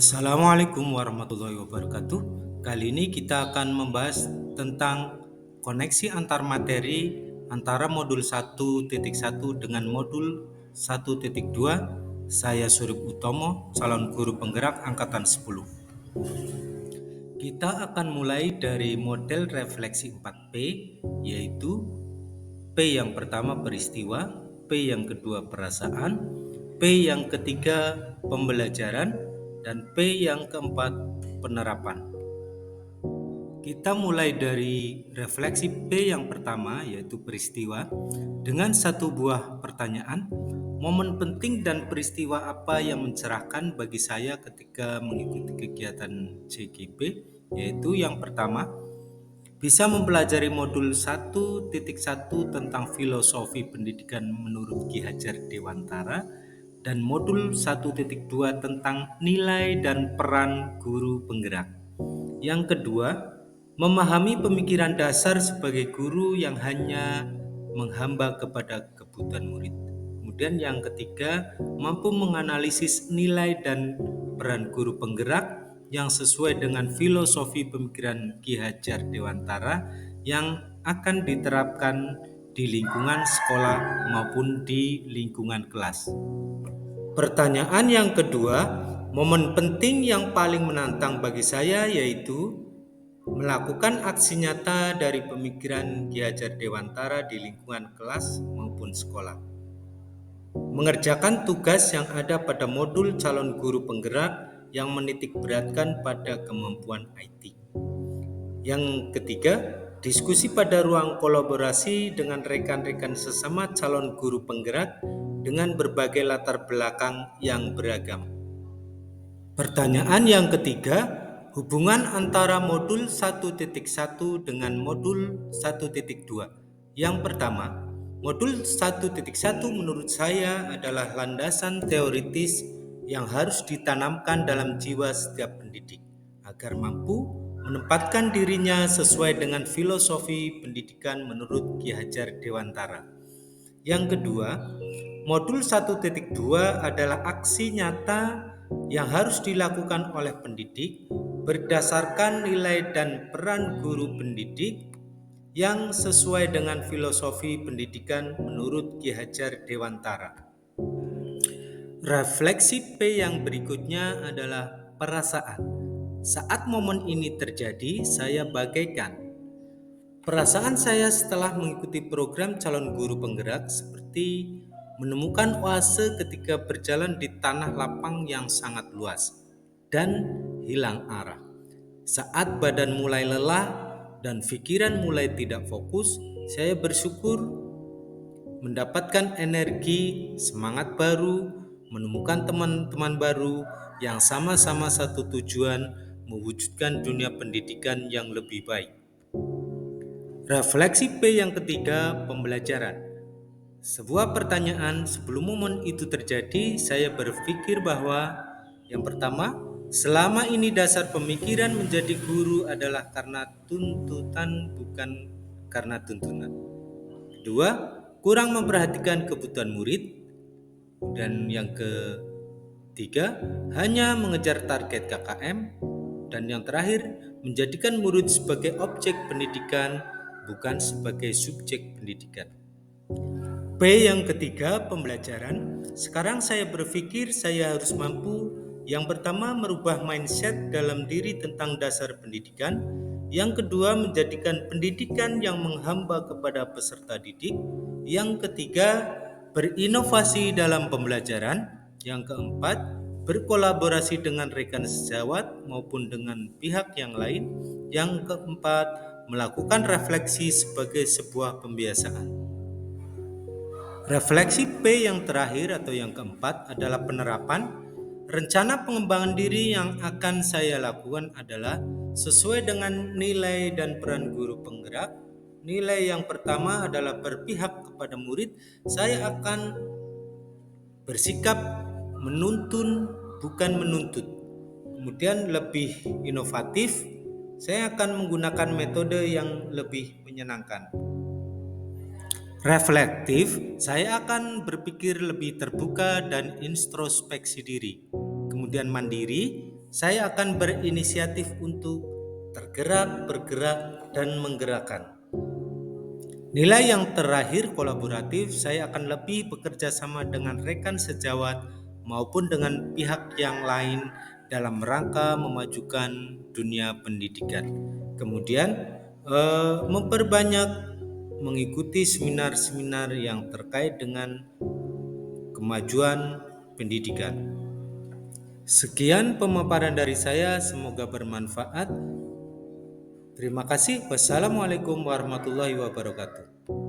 Assalamualaikum warahmatullahi wabarakatuh. Kali ini kita akan membahas tentang koneksi antar materi antara modul 1.1 dengan modul 1.2. Saya Surip Utomo, calon guru penggerak angkatan 10. Kita akan mulai dari model refleksi 4P, yaitu P yang pertama peristiwa, P yang kedua perasaan, P yang ketiga pembelajaran, dan P yang keempat penerapan. Kita mulai dari refleksi P yang pertama, yaitu peristiwa, dengan satu buah pertanyaan. Momen penting dan peristiwa apa yang mencerahkan bagi saya ketika mengikuti kegiatan CGP? Yaitu yang pertama, bisa mempelajari modul 1.1 tentang filosofi pendidikan menurut Ki Hajar Dewantara dan modul 1.2 tentang nilai dan peran guru penggerak. Yang kedua, memahami pemikiran dasar sebagai guru yang hanya menghamba kepada kebutuhan murid. Kemudian yang ketiga, mampu menganalisis nilai dan peran guru penggerak yang sesuai dengan filosofi pemikiran Ki Hajar Dewantara yang akan diterapkan di lingkungan sekolah maupun di lingkungan kelas. Pertanyaan yang kedua, momen penting yang paling menantang bagi saya yaitu melakukan aksi nyata dari pemikiran Ki Hajar Dewantara di lingkungan kelas maupun sekolah. Mengerjakan tugas yang ada pada modul calon guru penggerak yang menitik beratkan pada kemampuan IT. Yang ketiga, diskusi pada ruang kolaborasi dengan rekan-rekan sesama calon guru penggerak dengan berbagai latar belakang yang beragam. Pertanyaan yang ketiga, hubungan antara modul 1.1 dengan modul 1.2. Yang pertama, modul 1.1 menurut saya adalah landasan teoritis yang harus ditanamkan dalam jiwa setiap pendidik agar mampu menempatkan dirinya sesuai dengan filosofi pendidikan menurut Ki Hajar Dewantara. Yang kedua, modul 1.2 adalah aksi nyata yang harus dilakukan oleh pendidik berdasarkan nilai dan peran guru pendidik yang sesuai dengan filosofi pendidikan menurut Ki Hajar Dewantara. Refleksi P yang berikutnya adalah perasaan. Saat momen ini terjadi, saya bagaikan perasaan saya setelah mengikuti program calon guru penggerak seperti menemukan oase ketika berjalan di tanah lapang yang sangat luas dan hilang arah. Saat badan mulai lelah dan pikiran mulai tidak fokus, saya bersyukur mendapatkan energi, semangat baru, menemukan teman-teman baru yang sama-sama satu tujuan, mewujudkan dunia pendidikan yang lebih baik. Refleksi P yang ketiga, pembelajaran. Sebuah pertanyaan sebelum momen itu terjadi, saya berpikir bahwa yang pertama, selama ini dasar pemikiran menjadi guru adalah karena tuntutan bukan karena tuntunan. Kedua, kurang memperhatikan kebutuhan murid. Dan yang ketiga, hanya mengejar target KKM. Dan yang terakhir, menjadikan murid sebagai objek pendidikan bukan sebagai subjek pendidikan. P yang ketiga, pembelajaran. Sekarang saya berpikir saya harus mampu yang pertama merubah mindset dalam diri tentang dasar pendidikan. Yang kedua, menjadikan pendidikan yang menghamba kepada peserta didik. Yang ketiga, berinovasi dalam pembelajaran. Yang keempat, berkolaborasi dengan rekan sejawat maupun dengan pihak yang lain. Yang keempat, melakukan refleksi sebagai sebuah pembiasaan. Refleksi P yang terakhir atau yang keempat adalah penerapan. Rencana pengembangan diri yang akan saya lakukan adalah sesuai dengan nilai dan peran guru penggerak. Nilai yang pertama adalah berpihak kepada murid. Saya akan bersikap menuntun bukan menuntut. Kemudian lebih inovatif, saya akan menggunakan metode yang lebih menyenangkan. Reflektif, saya akan berpikir lebih terbuka dan introspeksi diri. Kemudian mandiri, Saya akan berinisiatif untuk tergerak, bergerak, dan menggerakkan. Nilai yang terakhir kolaboratif, saya akan lebih bekerja sama dengan rekan sejawat maupun dengan pihak yang lain dalam rangka memajukan dunia pendidikan. Kemudian memperbanyak mengikuti seminar-seminar yang terkait dengan kemajuan pendidikan. Sekian pemaparan dari saya, semoga bermanfaat. Terima kasih. Wassalamualaikum warahmatullahi wabarakatuh.